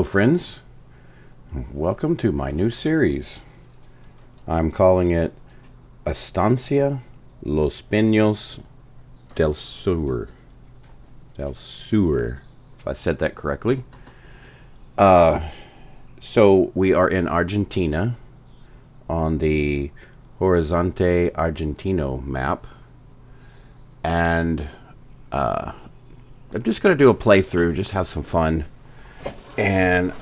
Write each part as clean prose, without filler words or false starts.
Hello friends, welcome to my new series. I'm calling it Estancia, Los Pinos del Sur. If I said that correctly. So we are in Argentina on the Horizonte Argentino map. And I'm just going to do a playthrough, just have some fun. And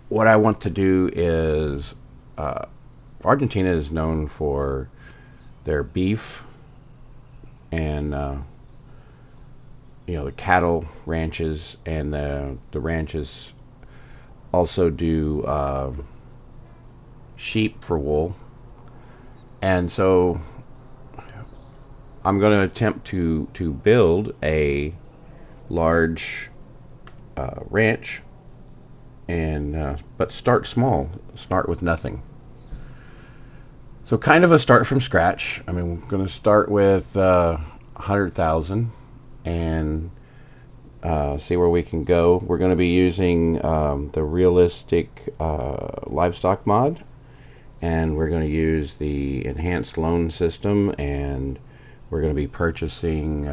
what I want to do is, Argentina is known for their beef and, the cattle ranches, and the ranches also do sheep for wool. And so I'm going to attempt to build a large ranch, and but start small, start with nothing. So kind of a start from scratch. I mean, we're going to start with 100,000 and see where we can go. We're going to be using the realistic livestock mod, and we're going to use the enhanced loan system, and we're going to be purchasing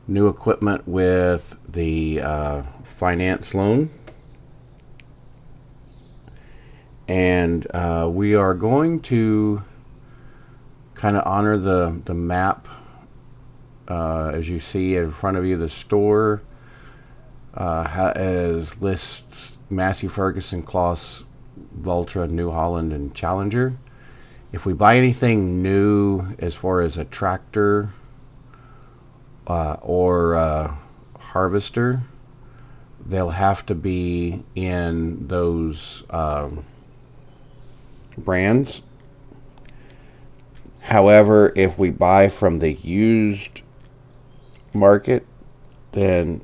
new equipment with the finance loan. And we are going to kind of honor the map. As you see in front of you, the store lists Massey Ferguson, Claas, Valtra, New Holland, and Challenger. If we buy anything new as far as a tractor or harvester, they'll have to be in those brands. However, if we buy from the used market, then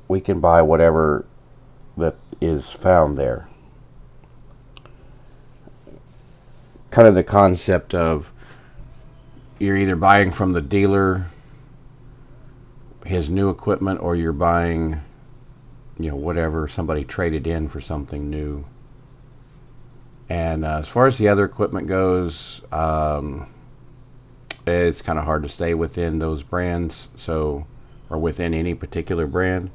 we can buy whatever that is found there. Kind of the concept of, you're either buying from the dealer his new equipment, or you're buying whatever somebody traded in for something new. And as far as the other equipment goes, it's kind of hard to stay within those brands, or within any particular brand.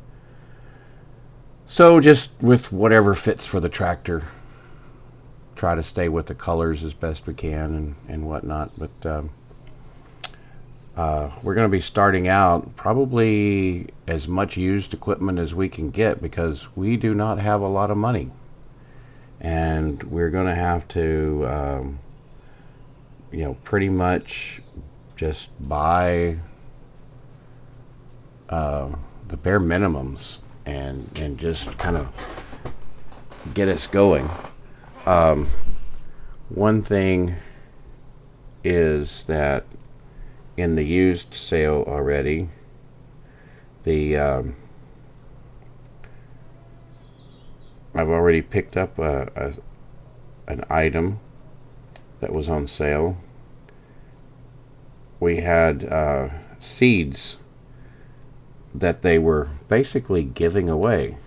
So just with whatever fits for the tractor, try to stay with the colors as best we can and whatnot. But we're going to be starting out probably as much used equipment as we can get, because we do not have a lot of money. And we're going to have to, pretty much just buy the bare minimums and just kind of get us going. One thing is that in the used sale already, I've already picked up an item that was on sale. We had seeds that they were basically giving away.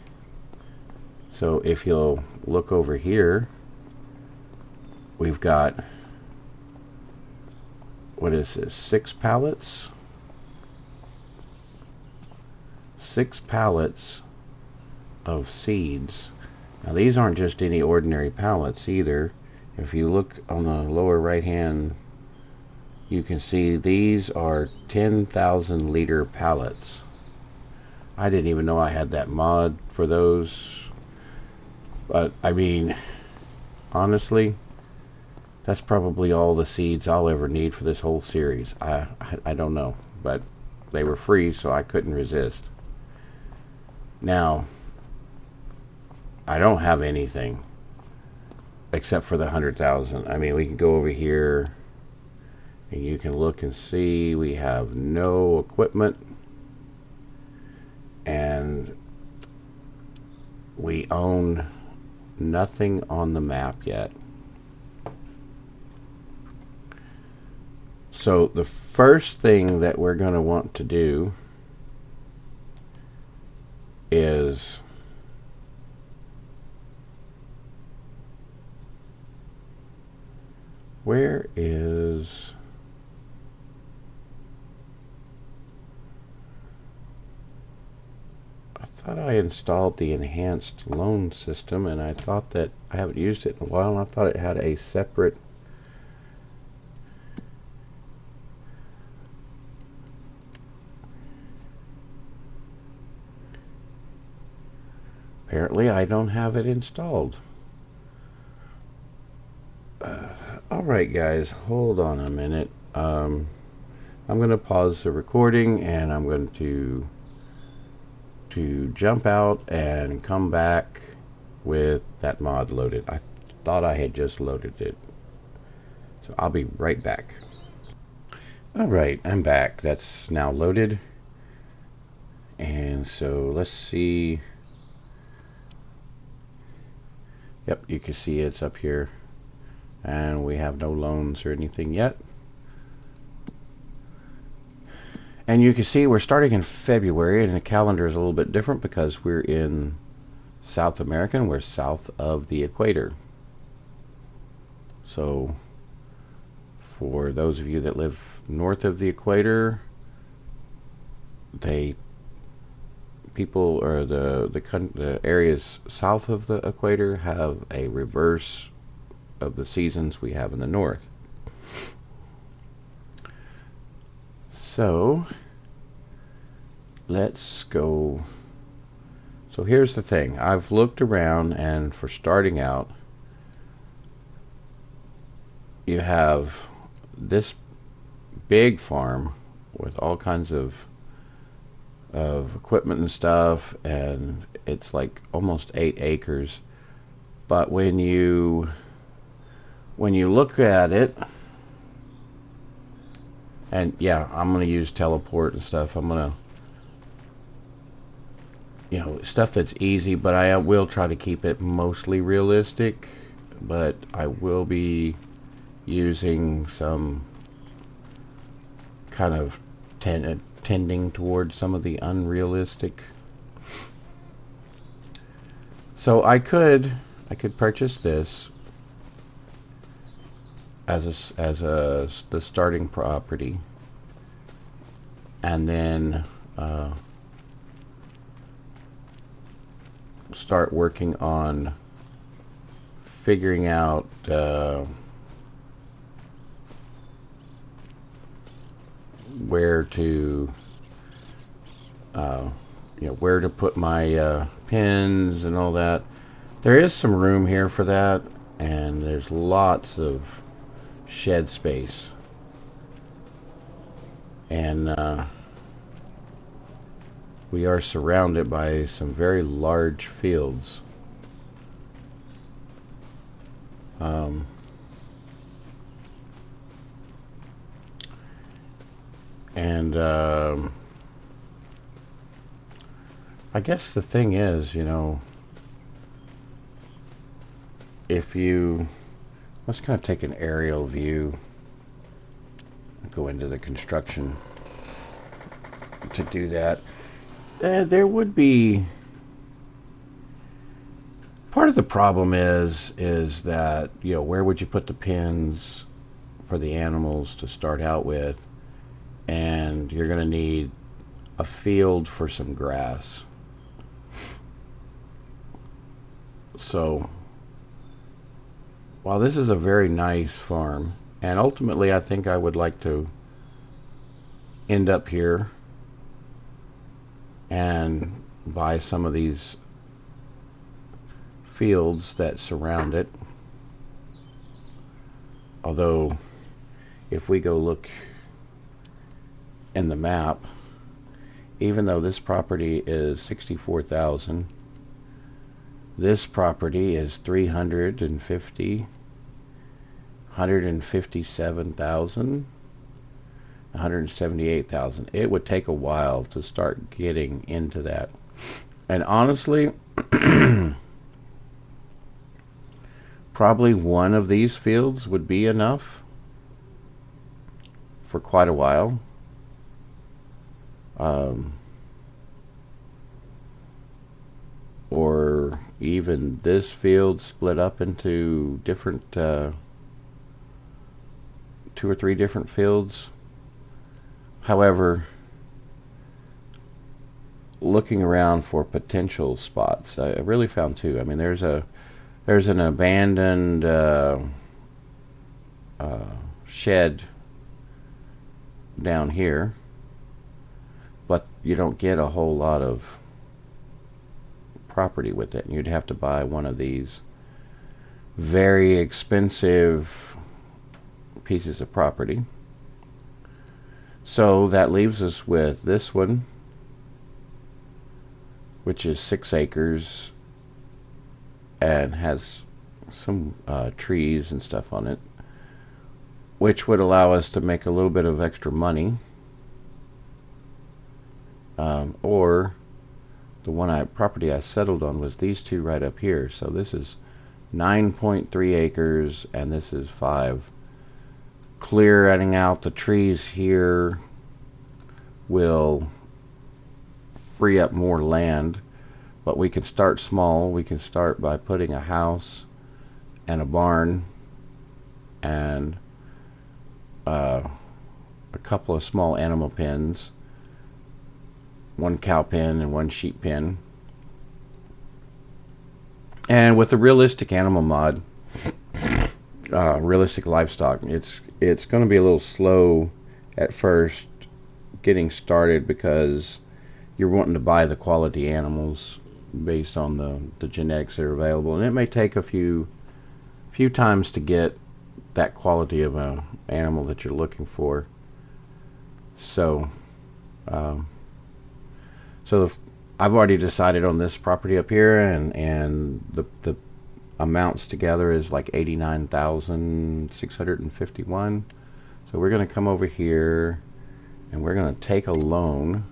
So if you'll look over here, we've got, what is this, 6 pallets? 6 pallets of seeds. Now these aren't just any ordinary pallets either. If you look on the lower right hand, you can see these are 10,000 liter pallets. I didn't even know I had that mod for those. But I mean, honestly, that's probably all the seeds I'll ever need for this whole series. I don't know, but they were free, so I couldn't resist. Now, I don't have anything except for the 100,000. I mean, we can go over here and you can look and see we have no equipment, and we own nothing on the map yet. So the first thing that we're going to want to do is Where is... I thought I installed the enhanced loan system, and I thought that I haven't used it in a while, and I thought it had a separate... Apparently I don't have it installed. Alright guys, hold on a minute. I'm going to pause the recording, and I'm going to jump out and come back with that mod loaded. I thought I had just loaded it. So I'll be right back. Alright, I'm back. That's now loaded. And so let's see. Yep, you can see it's up here. And we have no loans or anything yet. And you can see we're starting in February, and the calendar is a little bit different because we're in South America, and we're south of the equator. So for those of you that live north of the equator, the areas south of the equator have a reverse of the seasons we have in the north. So let's go. So here's the thing. I've looked around, and for starting out, you have this big farm with all kinds of equipment and stuff, and it's like almost 8 acres. But when you look at it, and yeah, I'm going to use teleport and stuff. I'm going to, stuff that's easy, but I will try to keep it mostly realistic. But I will be using some kind of tending towards some of the unrealistic. So I could purchase this as the starting property, and then start working on figuring out where to where to put my pins and all that. There is some room here for that, and there's lots of shed space, and we are surrounded by some very large fields. And I guess the thing is, if you... Let's kind of take an aerial view, go into the construction to do that. There would be... Part of the problem is that, where would you put the pins for the animals to start out with? And you're going to need a field for some grass. So, while this is a very nice farm, and ultimately I think I would like to end up here and buy some of these fields that surround it. Although, if we go look in the map, even though this property is 64,000, this property is 157,000, 178,000. It would take a while to start getting into that. And honestly, probably one of these fields would be enough for quite a while. Or even this field split up into different 2 or 3 different fields. However, looking around for potential spots, I really found 2. I mean, there's an abandoned shed down here, but you don't get a whole lot of property with it. You'd have to buy one of these very expensive pieces of property. So that leaves us with this one, which is 6 acres and has some trees and stuff on it, which would allow us to make a little bit of extra money. Or the property I settled on was these 2 right up here. So this is 9.3 acres and this is 5. Clearing out the trees here will free up more land, but we can start small. We can start by putting a house and a barn and a couple of small animal pens, 1 cow pen and 1 sheep pen. And with the realistic animal mod, realistic livestock, it's going to be a little slow at first getting started because you're wanting to buy the quality animals based on the genetics that are available, and it may take a few times to get that quality of a animal that you're looking for. So I've already decided on this property up here, and the amounts together is like 89,651. So we're going to come over here and we're going to take a loan,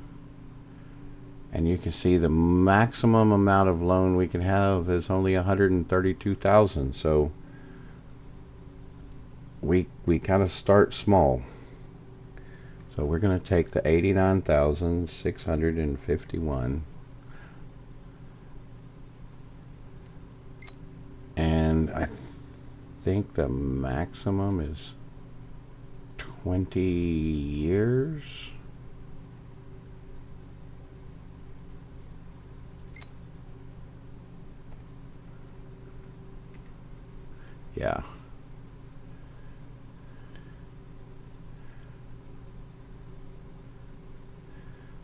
and you can see the maximum amount of loan we can have is only 132,000. So we kind of start small. So we're going to take the 89,651, and I think the maximum is 20 years. Yeah.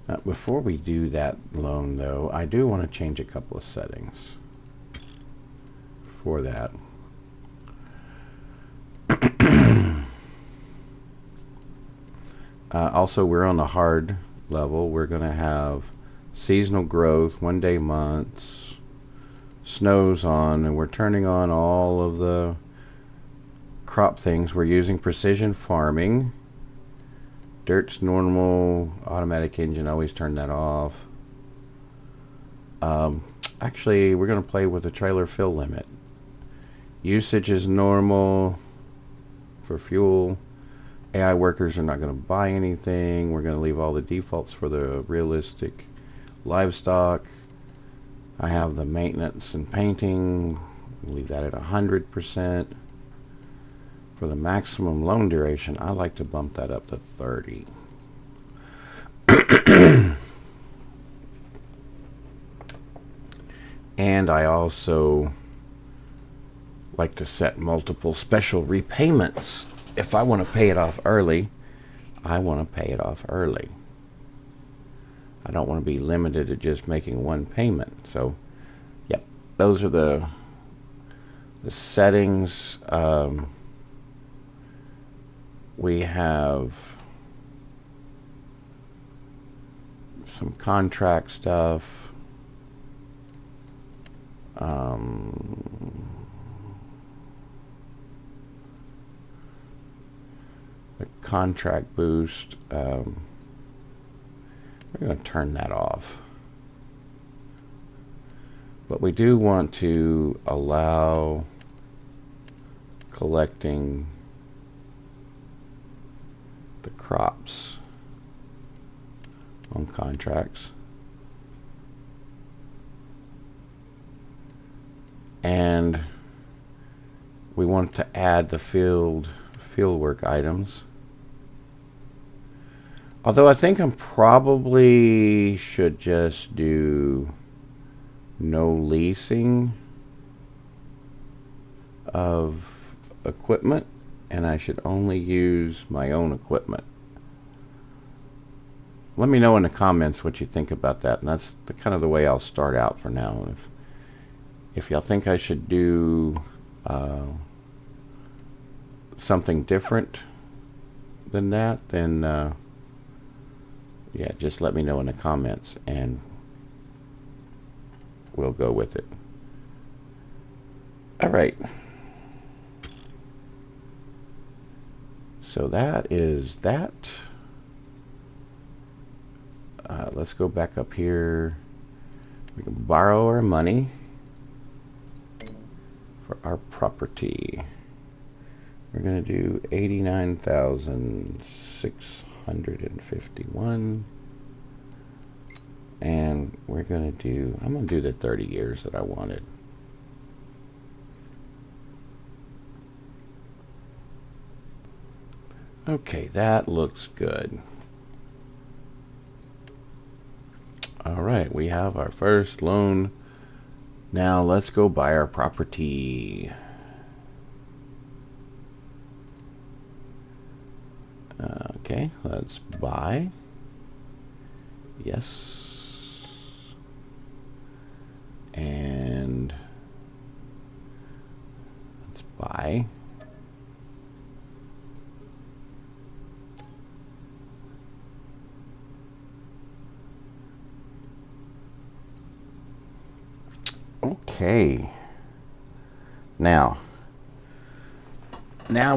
Now, before we do that loan, though, I do want to change a couple of settings for that. Also, we're on the hard level. We're going to have seasonal growth, 1-day months, snows on, and we're turning on all of the crop things. We're using precision farming. Dirt's normal, automatic engine, always turn that off. Actually, we're going to play with the trailer fill limit. Usage is normal for fuel. AI workers are not going to buy anything. We're going to leave all the defaults for the realistic livestock. I have the maintenance and painting. Leave that at 100%. For the maximum loan duration, I like to bump that up to 30. And I also like to set multiple special repayments. If I want to pay it off early, I want to pay it off early. I don't want to be limited to just making 1 payment. So, yep, those are the settings. We have some contract stuff. The contract boost, we're going to turn that off. But we do want to allow collecting the crops on contracts. And we want to add the field fieldwork items. Although I think I'm probably should just do no leasing of equipment, and I should only use my own equipment. Let me know in the comments what you think about that, and that's kind of the way I'll start out for now. If y'all think I should do something different than that, then yeah, just let me know in the comments and we'll go with it. All right. So that is that. Let's go back up here. We can borrow our money for our property. We're going to do 89,651. And we're going to do, I'm going to do the 30 years that I wanted. Okay, that looks good. All right, we have our first loan. Now let's go buy our property. Okay, let's buy. Yes. And let's buy. Okay. Now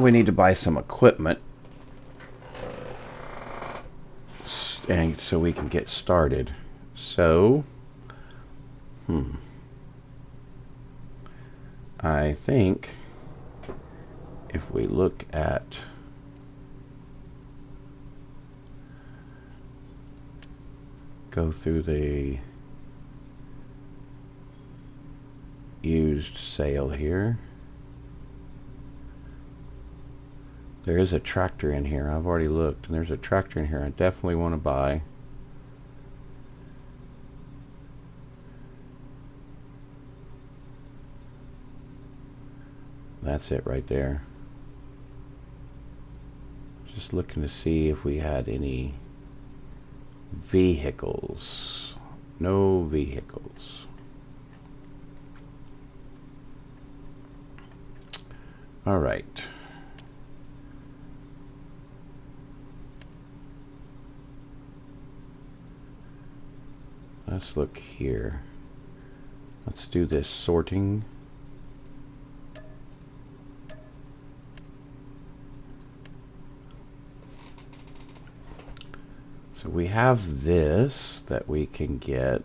we need to buy some equipment, and so we can get started. So, I think if we look at go through the used sale here. There is a tractor in here. I've already looked, and there's a tractor in here I definitely want to buy. That's it right there. Just looking to see if we had any vehicles. No vehicles. All right. Let's look here. Let's do this sorting. So we have this that we can get.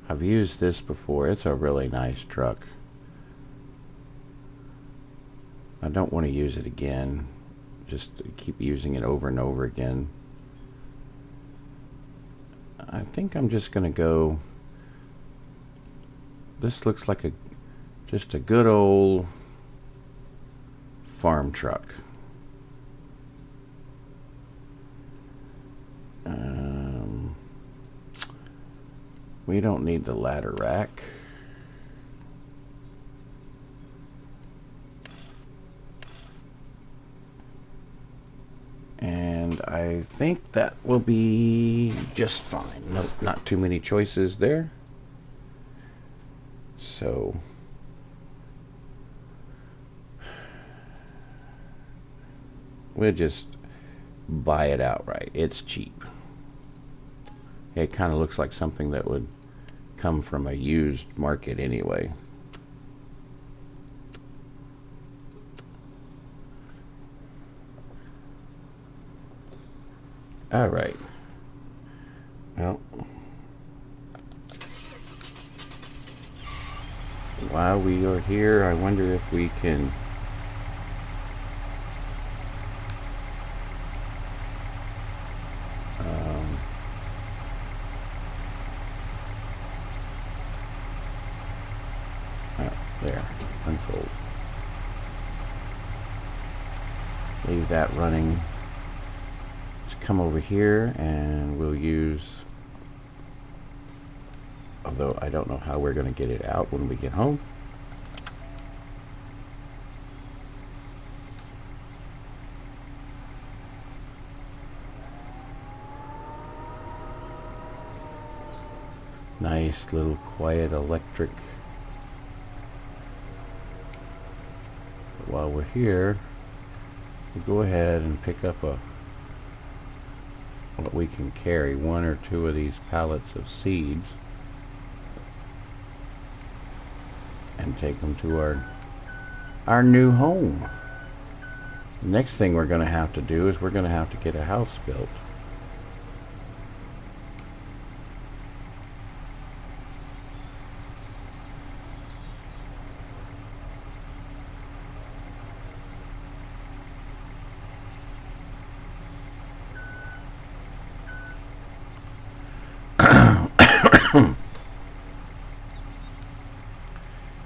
I've used this before. It's a really nice truck. I don't want to use it again. Just keep using it over and over again. I think I'm just going to go. This looks like just a good old farm truck. We don't need the ladder rack. And I think that will be just fine. Nope, not too many choices there. So we'll just buy it outright. It's cheap. It kind of looks like something that would come from a used market anyway. All right. Well, while we are here, I wonder if we can there, unfold. Leave that running. Let's come over here and we'll use, although I don't know how we're going to get it out when we get home. Nice little quiet electric. But while we're here, we'll go ahead and pick up what we can carry, 1 or 2 of these pallets of seeds, and take them to our new home. The next thing we're going to have to do is we're going to have to get a house built.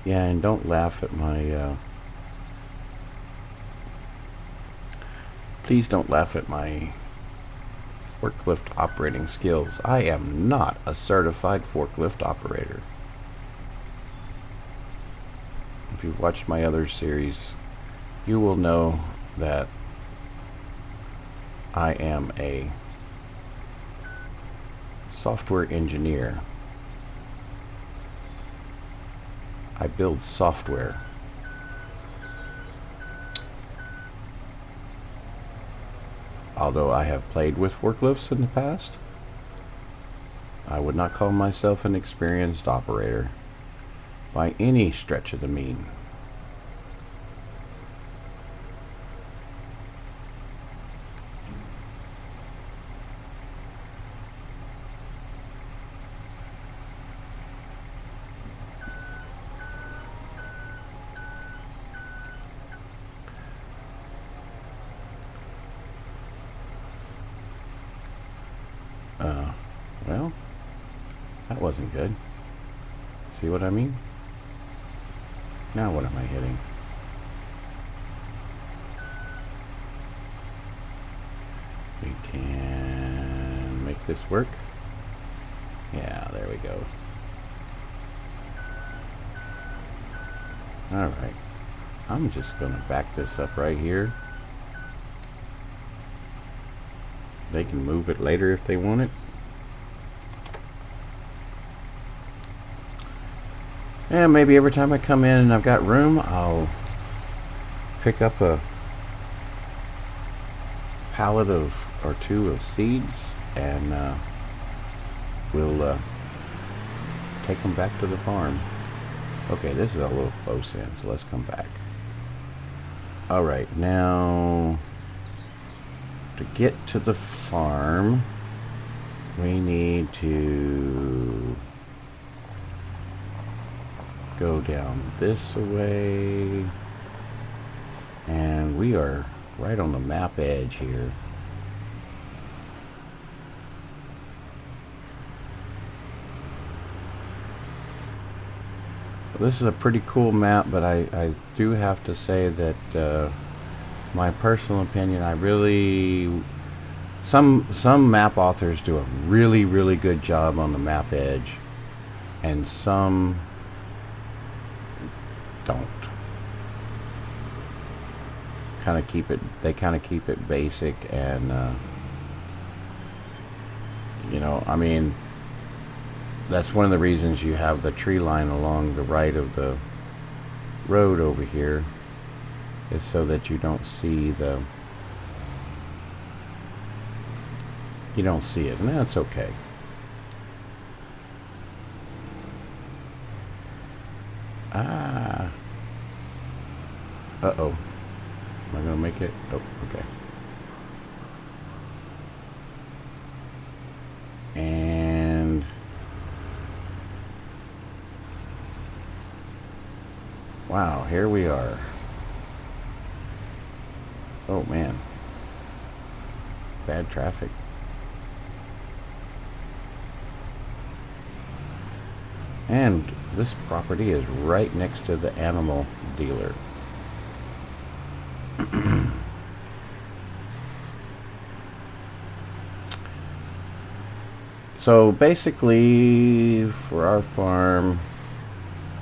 Yeah, and don't laugh at my please don't laugh at my forklift operating skills. I am not a certified forklift operator. If you've watched my other series, you will know that I am a software engineer. I build software. Although I have played with forklifts in the past, I would not call myself an experienced operator by any stretch of the mean. Well, that wasn't good. See what I mean? Now what am I hitting? We can make this work. Yeah, there we go. Alright. I'm just going to back this up right here. They can move it later if they want it. And maybe every time I come in and I've got room, I'll pick up a pallet or 2 of seeds, and we'll take them back to the farm. Okay, this is a little close in, so let's come back. Alright, now to get to the farm, we need to go down this way, and we are right on the map edge here. This is a pretty cool map, but I do have to say that my personal opinion, I really, some map authors do a really good job on the map edge, and some don't. They kind of keep it basic, and you know, I mean, that's one of the reasons you have the tree line along the right of the road over here, is so that you don't see it, and that's okay. Uh-oh. Am I gonna make it? Oh, okay. And wow, here we are. Oh man. Bad traffic. And this property is right next to the animal dealer. So basically, for our farm,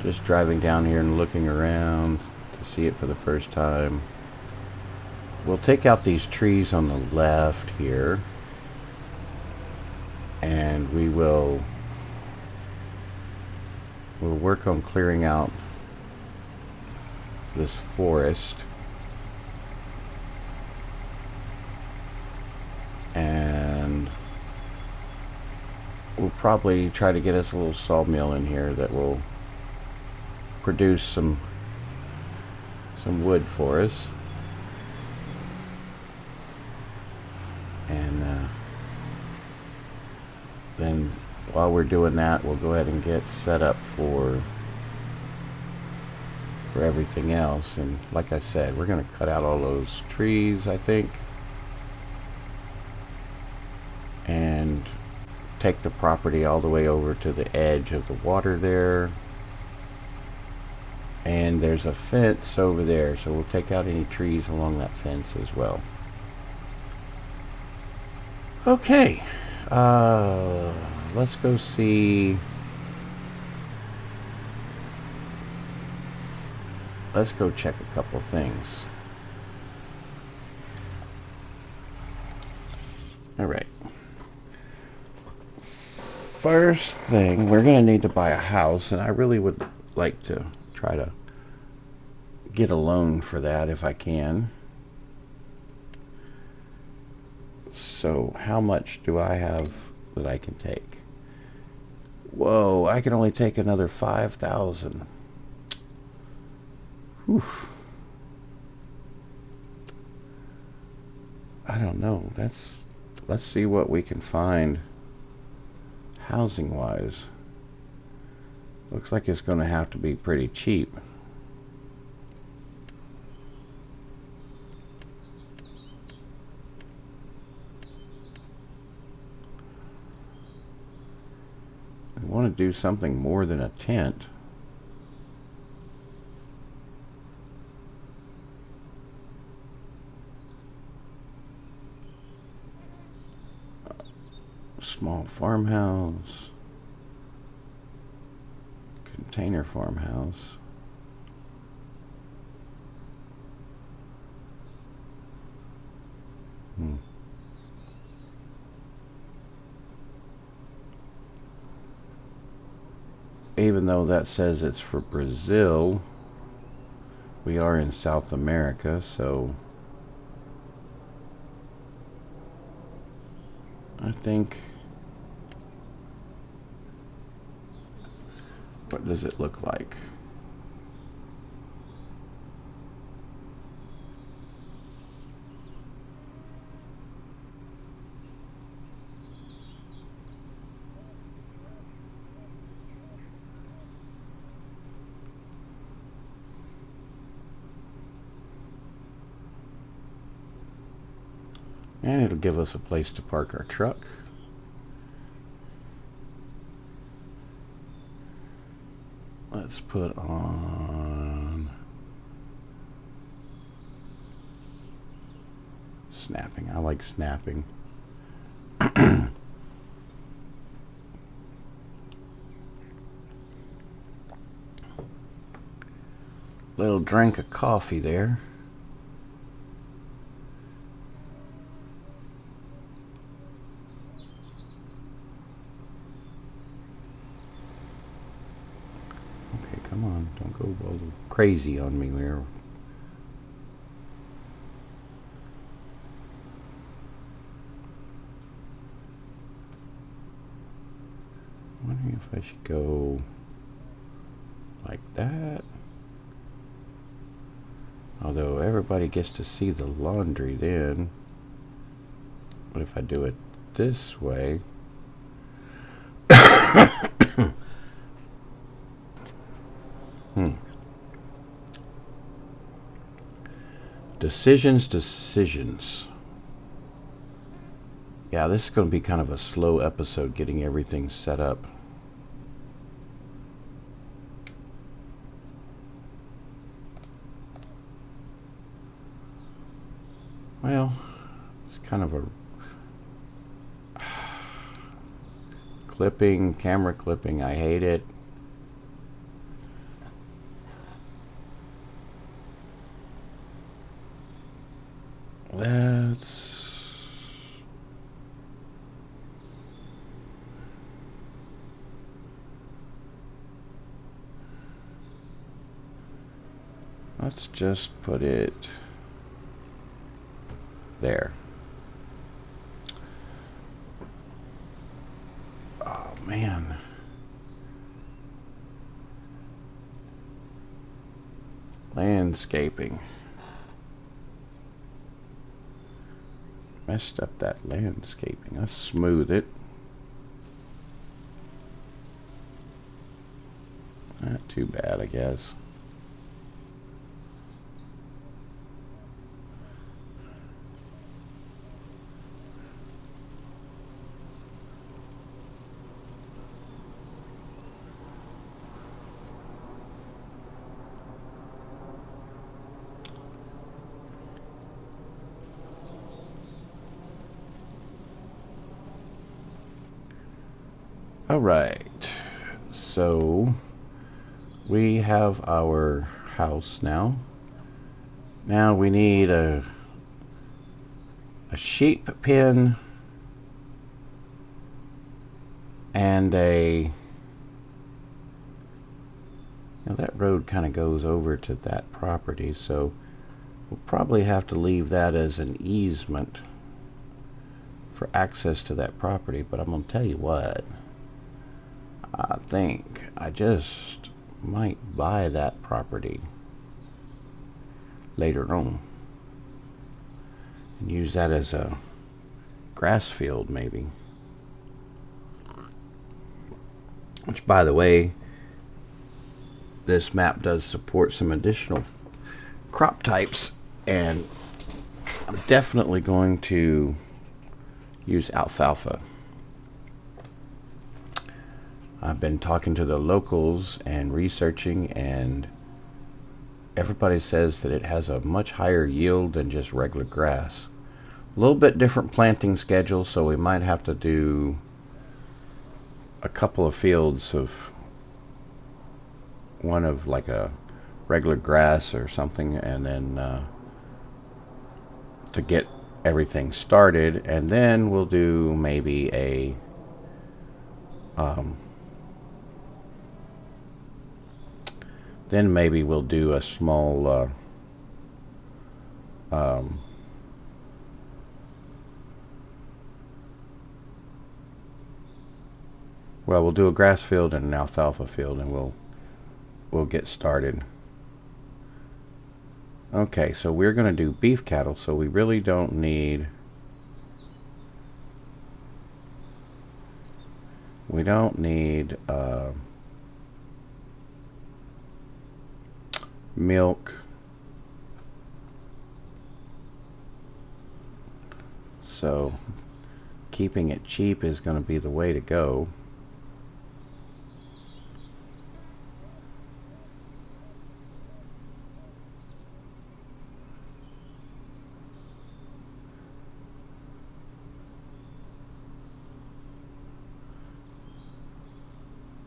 just driving down here and looking around to see it for the first time, we'll take out these trees on the left here, and we'll work on clearing out this forest, and we'll probably try to get us a little sawmill in here that will produce some wood for us. And then while we're doing that, we'll go ahead and get set up for everything else. And like I said, we're going to cut out all those trees, I think, and take the property all the way over to the edge of the water there. And there's a fence over there, so we'll take out any trees along that fence as well. Okay, let's go see. Let's go check a couple things. All right. First thing, we're going to need to buy a house, and I really would like to try to get a loan for that if I can. So how much do I have that I can take? Whoa, I can only take another 5,000. Whew. I don't know. Let's see what we can find housing wise. Looks like it's going to have to be pretty cheap. I want to do something more than a tent. Small farmhouse. Container farmhouse. Even though that says it's for Brazil, we are in South America, so I think, what does it look like? And it'll give us a place to park our truck. Let's put on snapping. I like snapping. Little drink of coffee there. Come on, don't go all crazy on me there. I'm wondering if I should go like that. Although everybody gets to see the laundry then. What if I do it this way? Decisions. Yeah, this is going to be kind of a slow episode getting everything set up. Well, it's kind of a clipping, camera clipping, I hate it. Let's just put it there. Oh man. Landscaping. Messed up that landscaping. Let's smooth it. Not too bad, I guess. All right, so we have our house now. Now we need a sheep pen and a, that road kind of goes over to that property, so we'll probably have to leave that as an easement for access to that property. But I'm going to tell you what, I think I just might buy that property later on and use that as a grass field maybe. Which, by the way, this map does support some additional crop types, and I'm definitely going to use alfalfa. I've been talking to the locals and researching, and everybody says that it has a much higher yield than just regular grass. A little bit different planting schedule, so we might have to do a couple of fields of one of like a regular grass or something, and then to get everything started, and then we'll do maybe a then maybe we'll do a small well, we'll do a grass field and an alfalfa field, and we'll get started. Okay, so we're going to do beef cattle, so we really don't need milk. So keeping it cheap is going to be the way to go.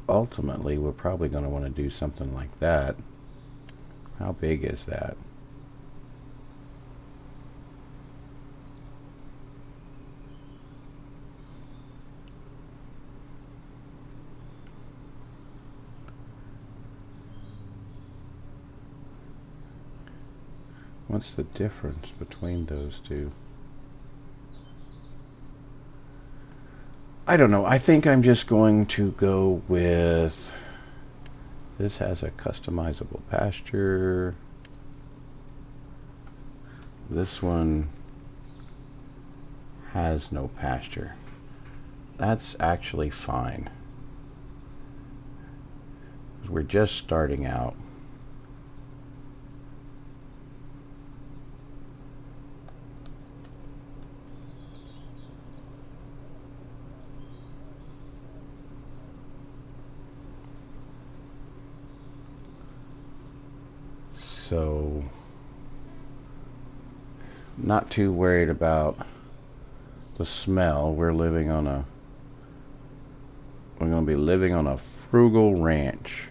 Ultimately, we're probably going to want to do something like that. How big is that? What's the difference between those two? I don't know. I think I'm just going to go with, this has a customizable pasture. This one has no pasture. That's actually fine. We're just starting out. So, not too worried about the smell. We're living on We're going to be living on a frugal ranch.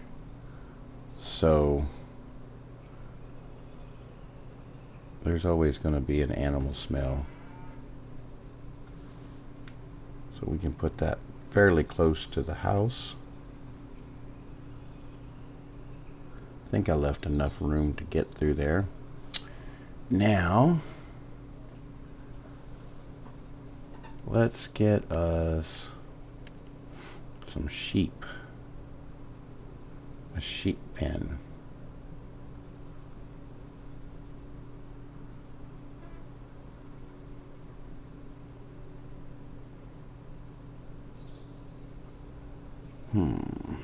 So there's always going to be an animal smell. So we can put that fairly close to the house. I think I left enough room to get through there. Now, let's get us some sheep. A sheep pen. Hmm.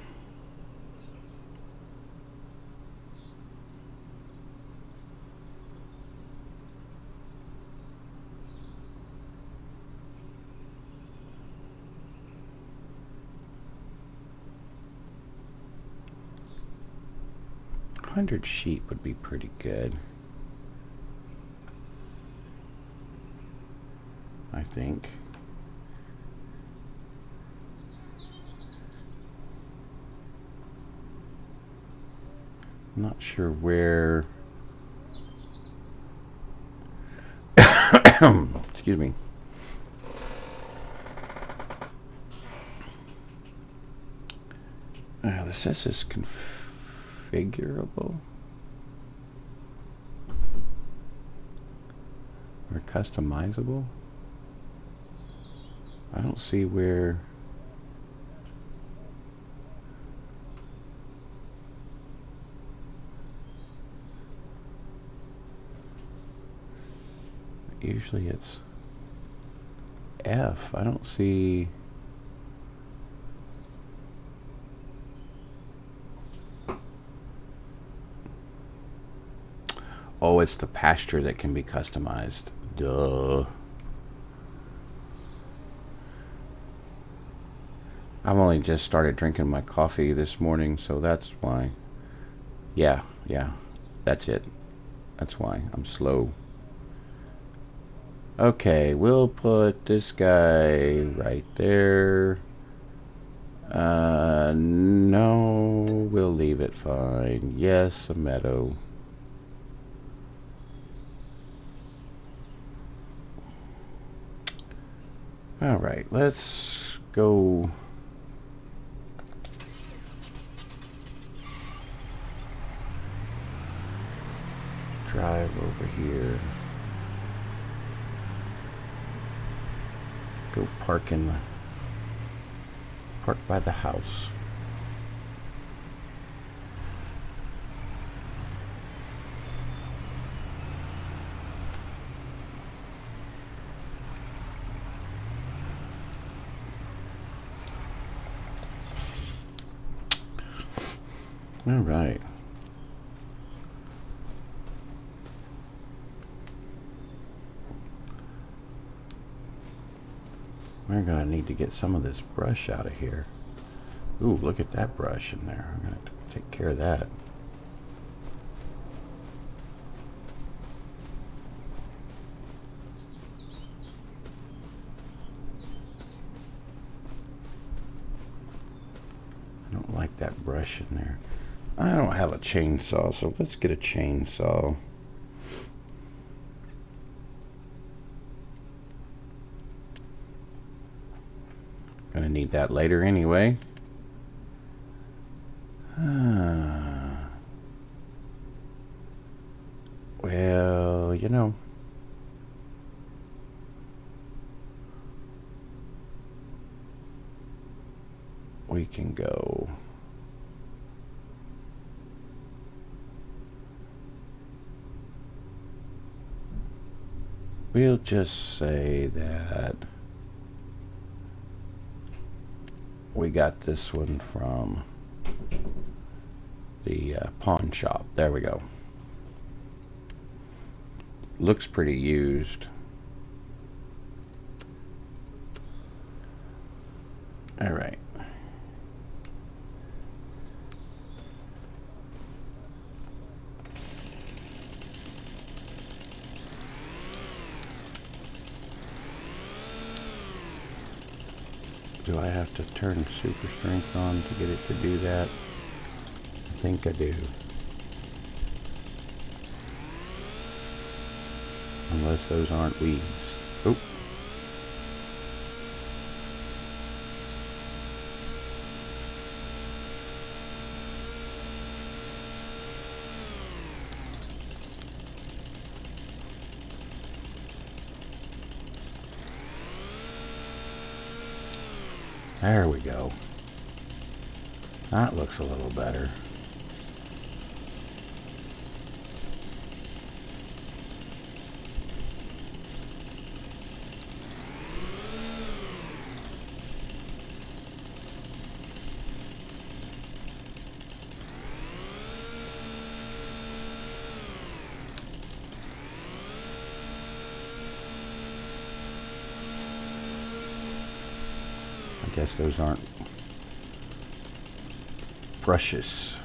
$100 sheep would be pretty good, I think. I'm not sure where. Excuse me. This is configurable or customizable. I don't see where. Usually it's F. I don't see. Oh, it's the pasture that can be customized. Duh. I've only just started drinking my coffee this morning, so that's why. Yeah, that's it. That's why I'm slow. Okay, we'll put this guy right there. No, we'll leave it fine. Yes, a meadow. All right, let's go. Drive over here. Go park by the house. All right. We're going to need to get some of this brush out of here. Ooh, look at that brush in there. I'm going to have to take care of that. I don't like that brush in there. I don't have a chainsaw, so let's get a chainsaw. Gonna need that later anyway. Well, you know. We can go. We'll just say that we got this one from the pawn shop. There we go. Looks pretty used. All right. Do I have to turn super strength on to get it to do that? I think I do. Unless those aren't weeds. Oh. There we go. That looks a little better. I guess those aren't brushes.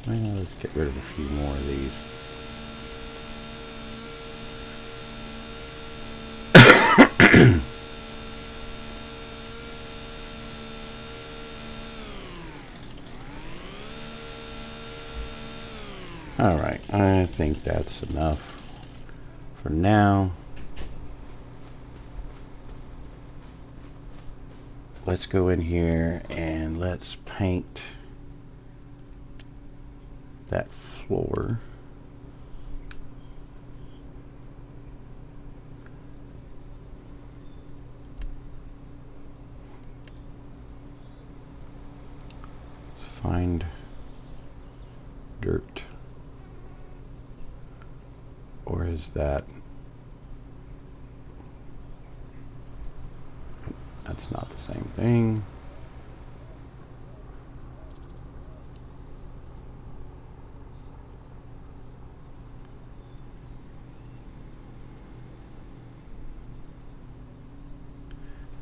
Well, let's get rid of a few more of these. Alright, I think that's enough for now. Let's go in here and let's paint that floor. Let's find dirt. Or is that... That's not the same thing.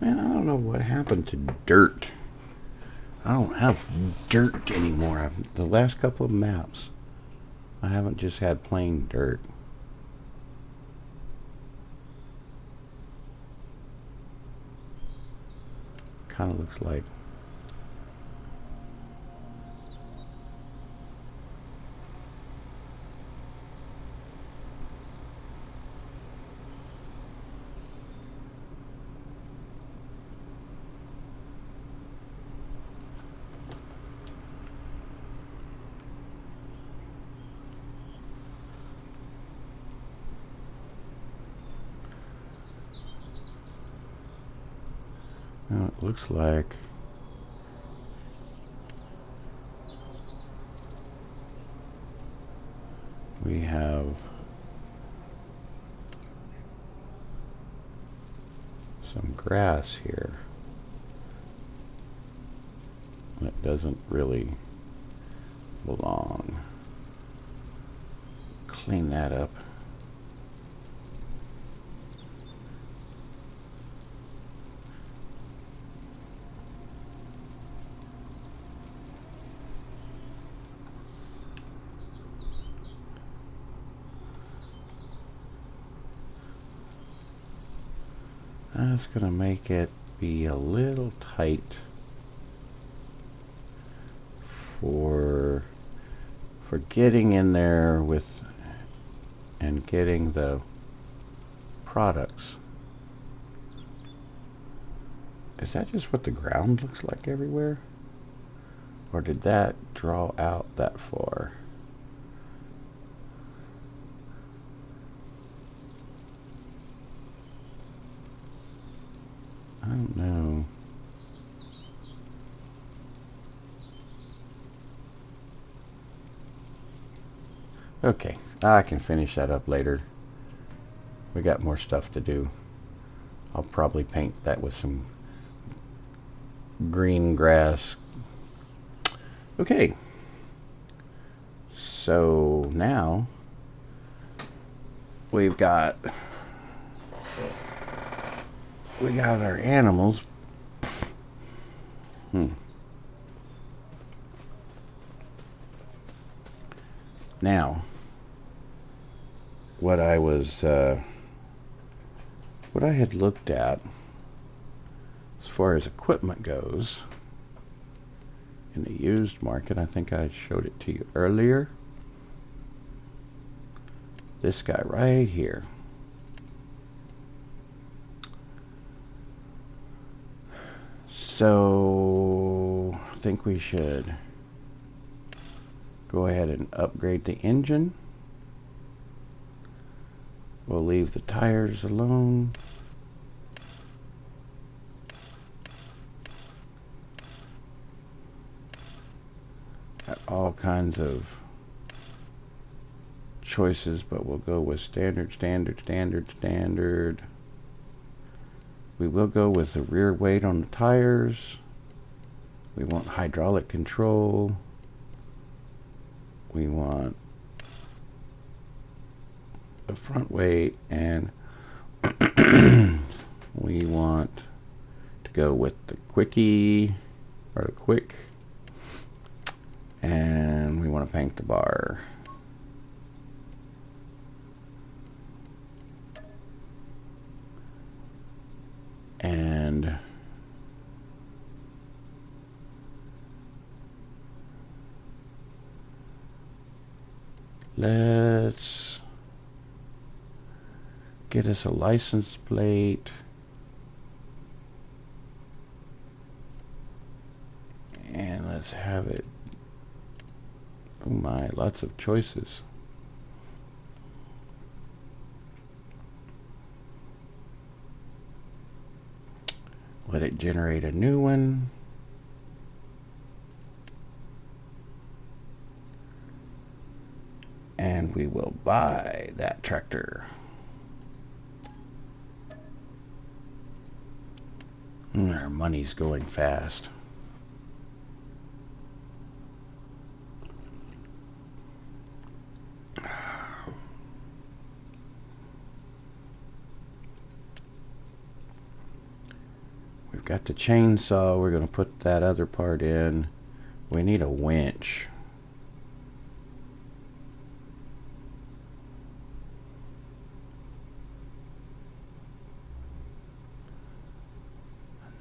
Man, I don't know what happened to dirt. I don't have dirt anymore. The last couple of maps, I haven't just had plain dirt. Kind of looks like well, it looks like we have some grass here that doesn't really belong. Clean that up. That's gonna make it be a little tight for getting in there with and getting the products. Is that just what the ground looks like everywhere? Or did that draw out that far? I don't know. Okay, I can finish that up later. We got more stuff to do. I'll probably paint that with some green grass. Okay. So now we've got we got our animals. Now, what I had looked at as far as equipment goes in the used market, I think I showed it to you earlier. This guy right here. So I think we should go ahead and upgrade the engine. We'll leave the tires alone. Got all kinds of choices, but we'll go with standard. We will go with the rear weight on the tires. We want hydraulic control. We want the front weight, and we want to go with the quickie, or the quick, and we want to paint the bar. And let's get us a license plate. And let's have it. Oh my, lots of choices. Let it generate a new one. And we will buy that tractor. Our money's going fast. We've got the chainsaw. We're going to put that other part in. We need a winch.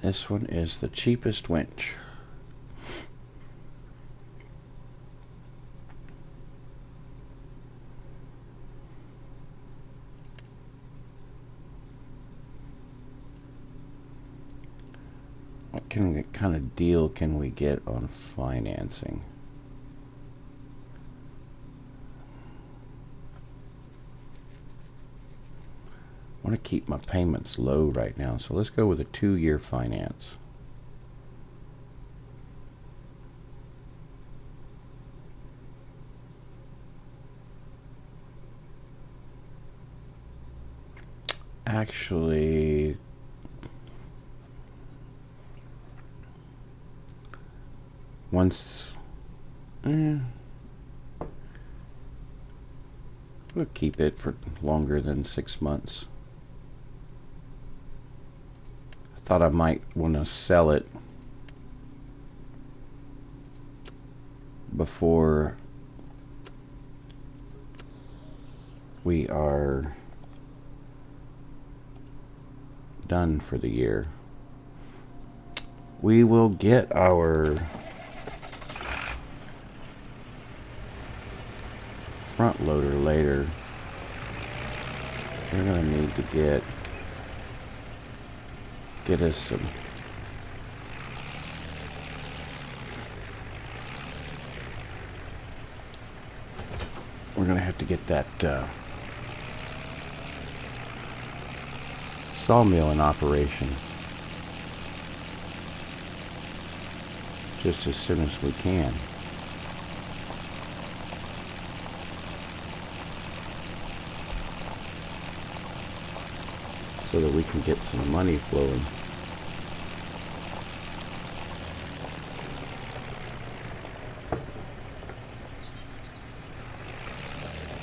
This one is the cheapest winch. What kind of deal can we get on financing? I want to keep my payments low right now, so let's go with a 2-year finance. Actually, we'll keep it for longer than 6 months. I thought I might want to sell it before we are done for the year. We will get our front loader later. We're going to need to get us some we're going to have to get that sawmill in operation just as soon as we can. So that we can get some money flowing.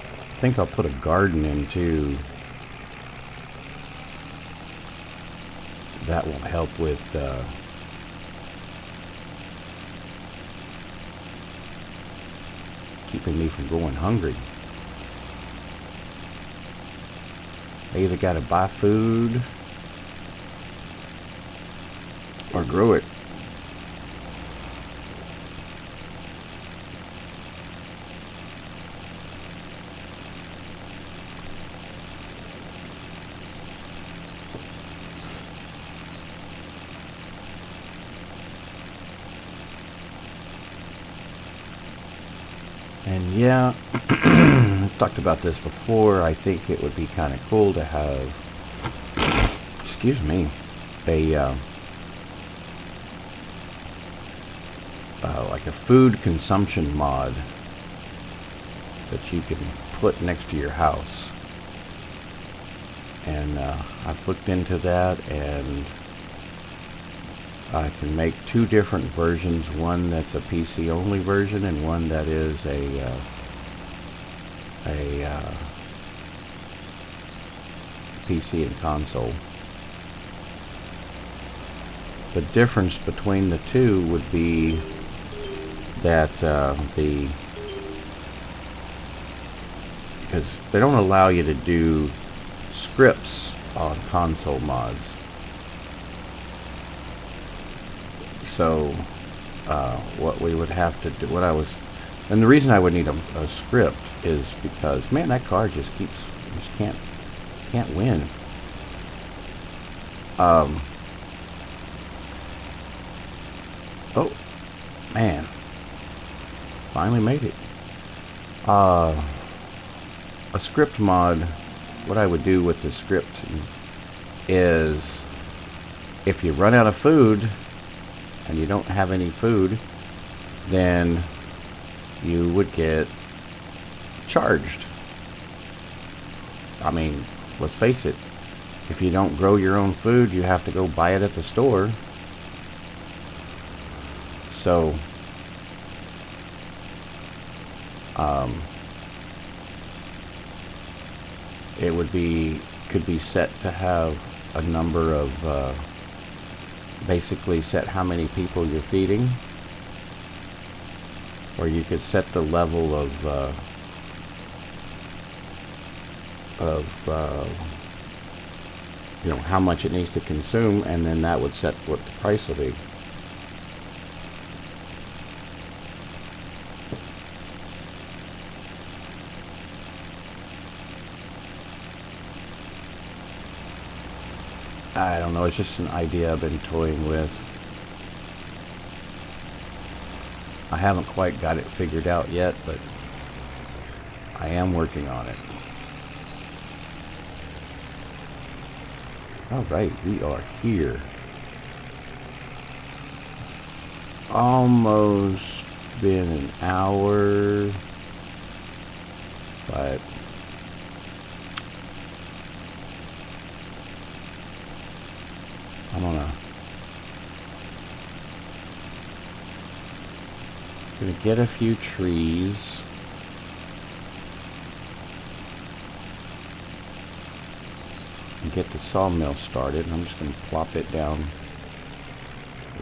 I think I'll put a garden in too. that will help with keeping me from going hungry. I either got to buy food or grow it. And yeah, I've talked about this before. I think it would be kind of cool to have, excuse me, a like a food consumption mod that you can put next to your house. And I've looked into that, and I can make two different versions, one that's a PC only version and one that is a PC and console. The difference between the two would be that because they don't allow you to do scripts on console mods. So what we would have to do, and the reason I would need a script is because, man, that car just can't win. Oh man, finally made it. A script mod, what I would do with the script is, if you run out of food and you don't have any food, then you would get charged. I mean, let's face it, if you don't grow your own food, you have to go buy it at the store. So it could be set to have a number of basically set how many people you're feeding, or you could set the level of you know, how much it needs to consume, and then that would set what the price will be. I don't know, it's just an idea I've been toying with. I haven't quite got it figured out yet, but I am working on it. Alright, we are here. Almost been an hour, but I'm gonna get a few trees. And get the sawmill started. I'm just gonna plop it down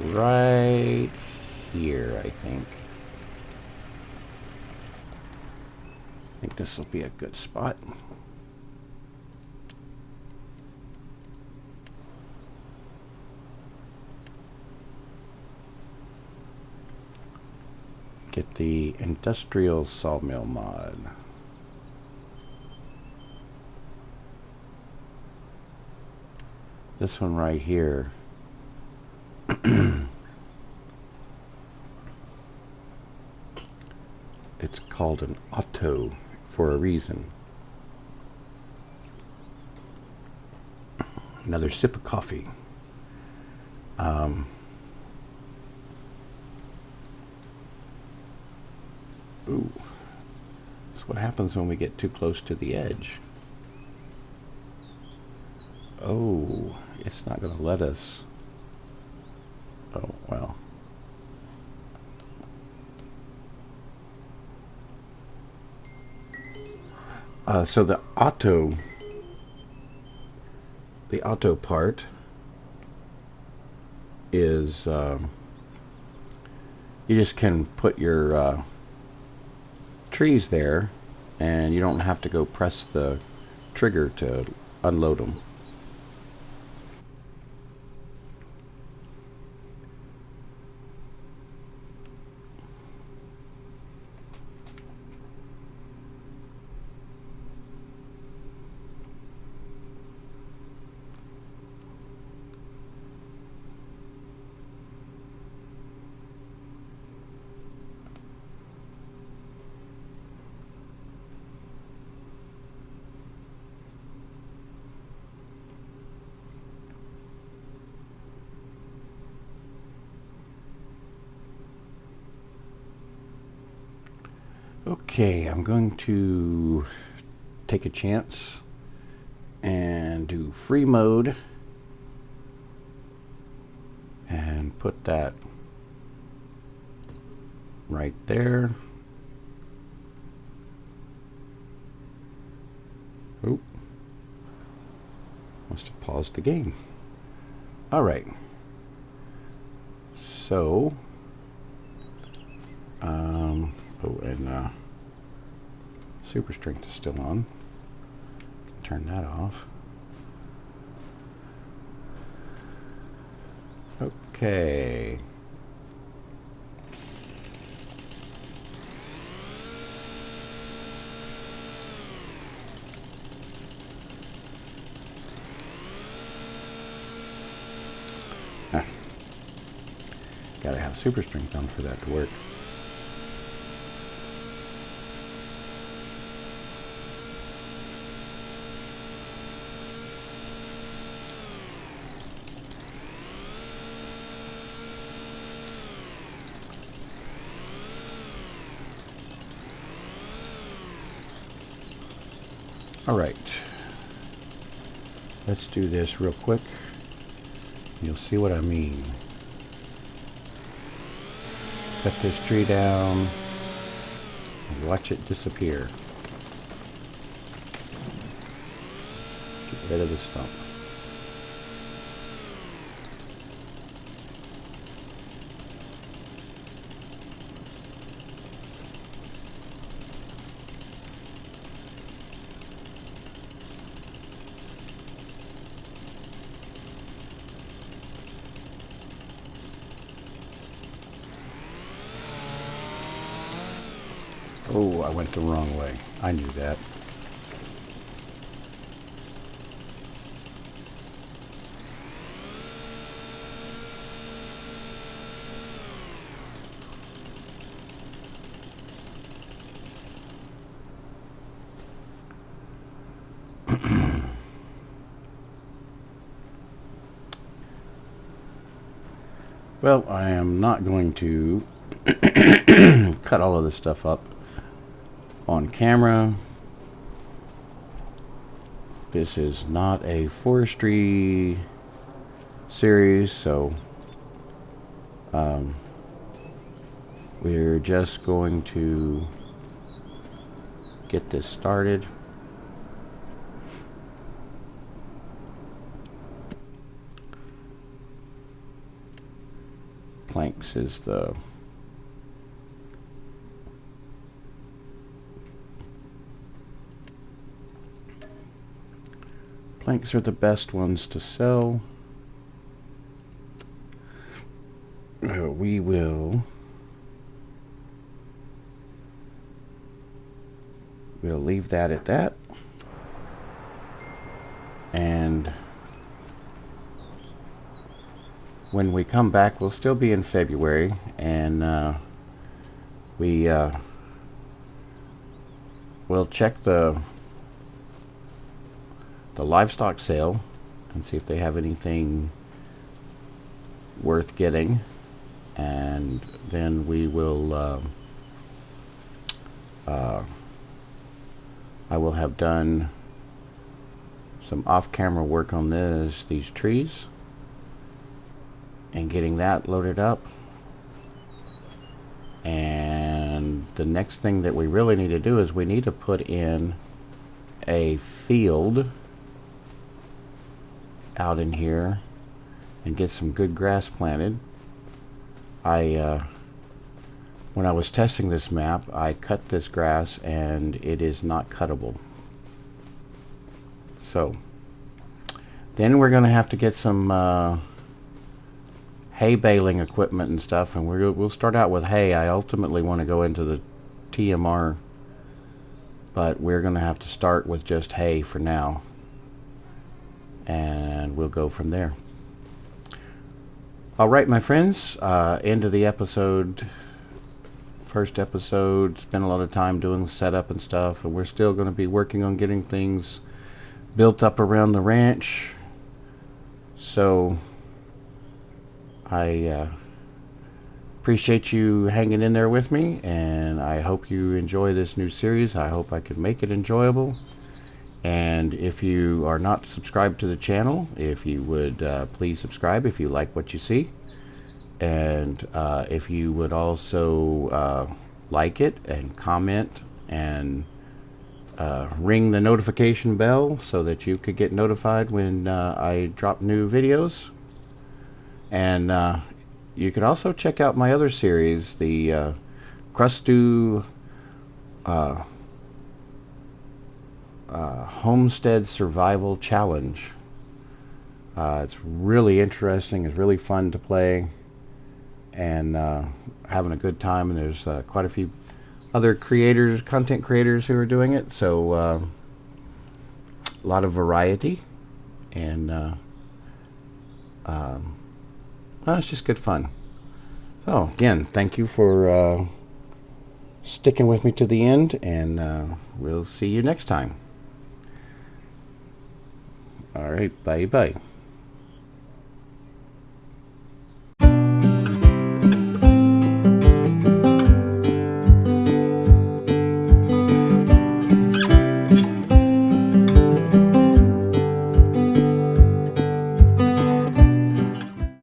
right here, I think. I think this will be a good spot. Get the industrial sawmill mod. This one right here. It's called an auto for a reason. Another sip of coffee. Ooh, that's what happens when we get too close to the edge. Oh, it's not going to let us. Oh, well. So the auto part is you just can put your trees there, and you don't have to go press the trigger to unload them. Okay, I'm going to take a chance and do free mode and put that right there. Oh, must have paused the game. All right. So, oh, and super strength is still on. Turn that off. Okay. Gotta have super strength on for that to work. All right, let's do this real quick. You'll see what I mean. Cut this tree down and watch it disappear. Get rid of the stump. Oh, I went the wrong way. I knew that. Well, I am not going to cut all of this stuff up on camera. This is not a forestry series, so we're just going to get this started. Planks is the planks are the best ones to sell. We'll leave that at that, and when we come back, we'll still be in February, and we'll check the livestock sale and see if they have anything worth getting, and then we will I will have done some off-camera work on these trees and getting that loaded up. And the next thing that we really need to do is we need to put in a field out in here, and get some good grass planted. When I was testing this map, I cut this grass and it is not cuttable. So then we're going to have to get some hay baling equipment and stuff, and we'll start out with hay. I ultimately want to go into the TMR, but we're going to have to start with just hay for now, and we'll go from there. All right, my friends, end of the episode. First episode. Spent a lot of time doing the setup and stuff, and we're still going to be working on getting things built up around the ranch. So I appreciate you hanging in there with me, and I hope you enjoy this new series. I hope I can make it enjoyable. And if you are not subscribed to the channel, if you would please subscribe if you like what you see. And if you would also like it and comment and ring the notification bell so that you could get notified when I drop new videos. And you could also check out my other series, the Crustu Homestead Survival Challenge. It's really interesting. It's really fun to play, and having a good time. And there's quite a few other creators, content creators, who are doing it. So a lot of variety, and well, it's just good fun. So again, thank you for sticking with me to the end, and we'll see you next time. All right, bye bye.